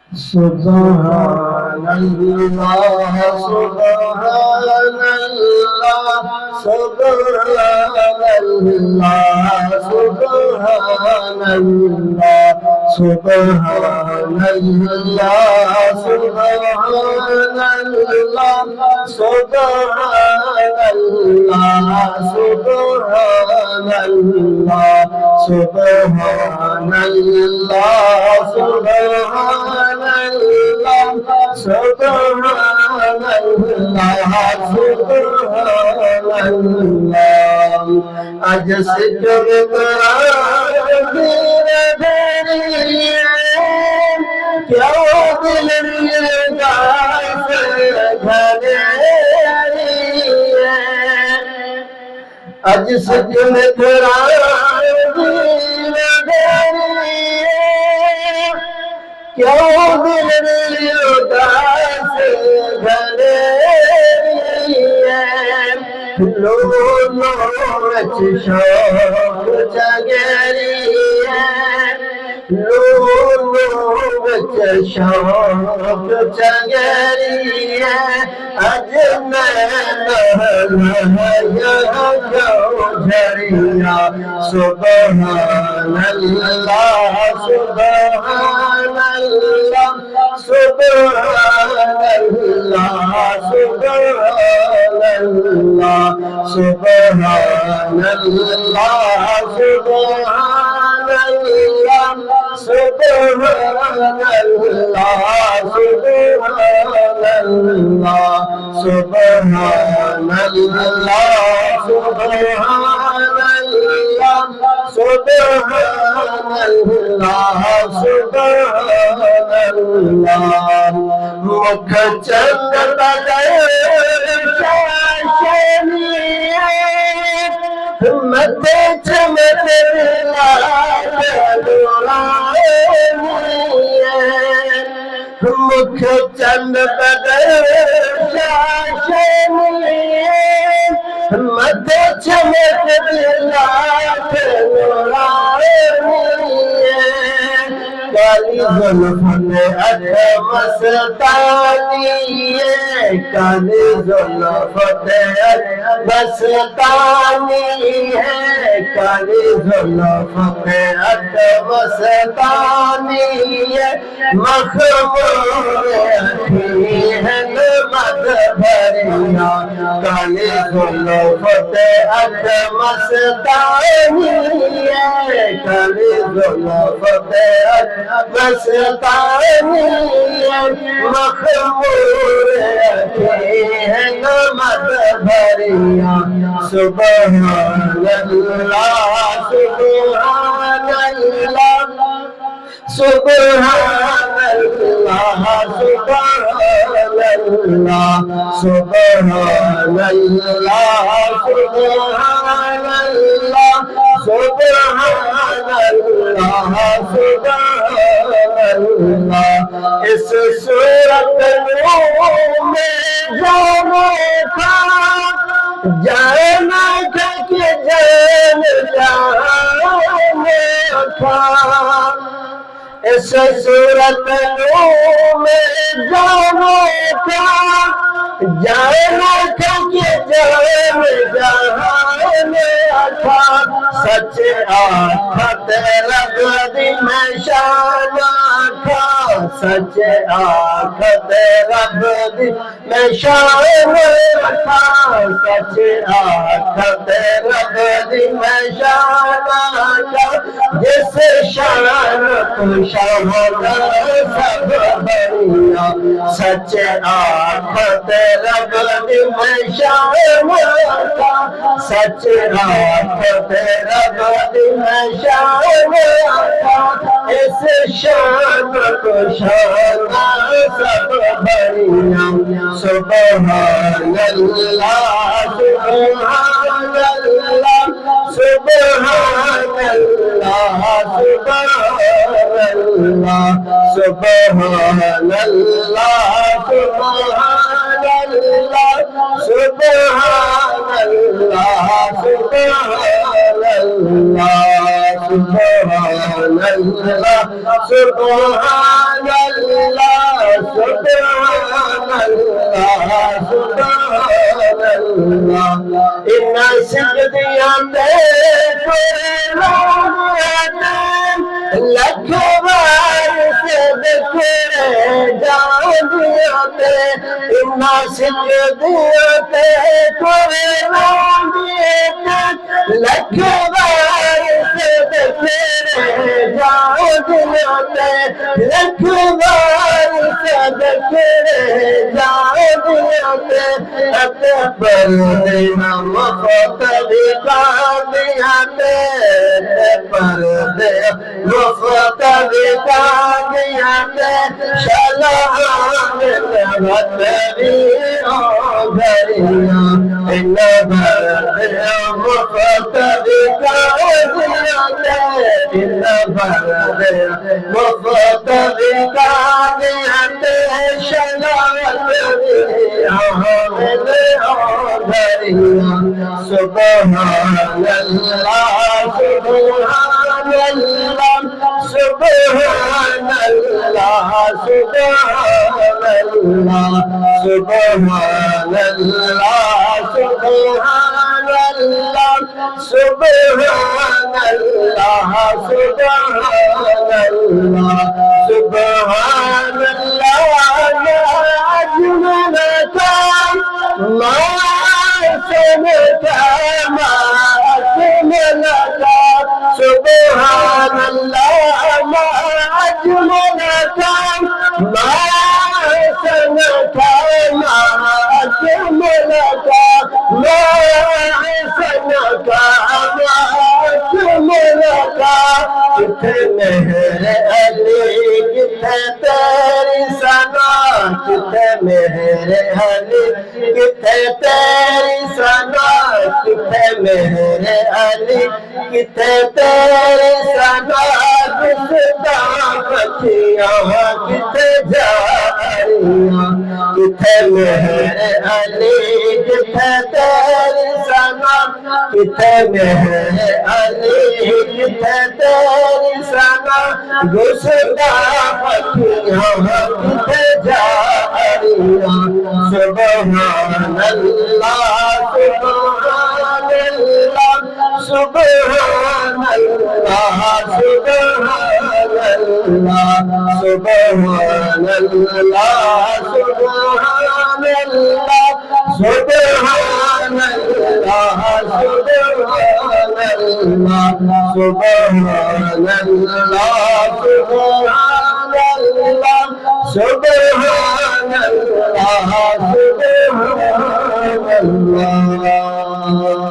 Subhanallah, Subhanallah, Subhanallah, Subhanallah, Subhanallah, Subhanallah, Subhanallah, Subhanallah, Subhanallah, Subhanallah, Subhanallah, Subhanallah. आज seeker तेरा धीरे क्या दिल घरे आज सिकन क्यों दिल उदास घरे लोनो शौक जगरी लोनो शौक जगरी अज झरिया सुबहानल्लाह सुबहानल्लाह सुबहानल्लाह सुबहानल्लाह सुबहानल्लाह सुबहानल्लाह सुबहानल्लाह सुबहानल्लाह सुबहानल्लाह सुबहानल्लाह सुबहानल्लाह सुबहानल्लाह मुख चंद बदल मथे चमक मुख चंद बदल मथे चमक काली जुल्फन अठ मस्तानी है काली जुल्फन अठ मस्तानी है काली जुल्फन अठ मस्तानी है मखमूर अखी है मद भरिया काली जुल्फन अठ मस्तानी है काली जुल्फन अठ मस्तानी मखमूर है मद भरिया सुबहानल्लाह सुबहानल्लाह सुबहानल्लाह सुबहानल्लाह सुबहानल्लाह सुबहानल्लाह सुबहानल्लाह सुबहानल्लाह इस सूरत में जाने था जाना था कि जान जाने था इस सूरत में जाने था जाना था कि जान जाने था सच आखा तेरा गदी में शाना था सच आखा तेरा गदी में शाना था सच आखा तेरा गदी में शाना था जिस शान को शाना सब बढ़िया सच आखा तेरा गदी में शाना था सच आखा तेरा गदी में शाना था इस शान को शाना सब बढ़िया सुबहानल्लाह सुबहानल्लाह सुबहानल्लाह सुबहानल्लाह सुबहानल्लाह सुबहानल्लाह सुबहानल्लाह सुबहानल्लाह सुबहानल्लाह सुबहानल्लाह अल्लाह सुभान अल्लाह। इन्ना सिजदियां ते लख बार सदके जानिया ते, इन्ना सिजदियां ते लख बार सदके जानिया ते, लख बार सदके जानिया ते, पर देना मुफ्त दिखानिया ते, पर दे मुफ्त दिखानिया ते, सलाम नबी ओ घरिया, इन भर मुफ्त दिखानिया ते, इन भर मुफ्त दिखानिया ते, सलाम नबी ओ घरिया। सुभान अल्लाह सुभान अल्लाह सुभान अल्लाह सुभान अल्लाह सुभान अल्लाह सुभान अल्लाह सुभान अल्लाह सुभान अल्लाह सुभान अल्लाह। अजमल का सुभान अल्लाह अजमल का अजमल का अजमल का। किथे मेहर अली किथे तेरी सना, किथे मेहर अली किथे तेरी सना, किथे मेहर अली किथे तेरी सना। किसदा बचिया किथे जारियां, किथे मेहर अली किथे तेरी सना, किथे मेहर अली किथे तेरी सना। गुस्दा बचिया किथे जारियां। सुभान अल्लाह सुभान अल्लाह सुभान अल्लाह सुभान अल्लाह सुभान अल्लाह सुभान अल्लाह सुभान अल्लाह सुभान अल्लाह सुभान अल्लाह सुभान अल्लाह सुभान अल्लाह सुभान अल्लाह।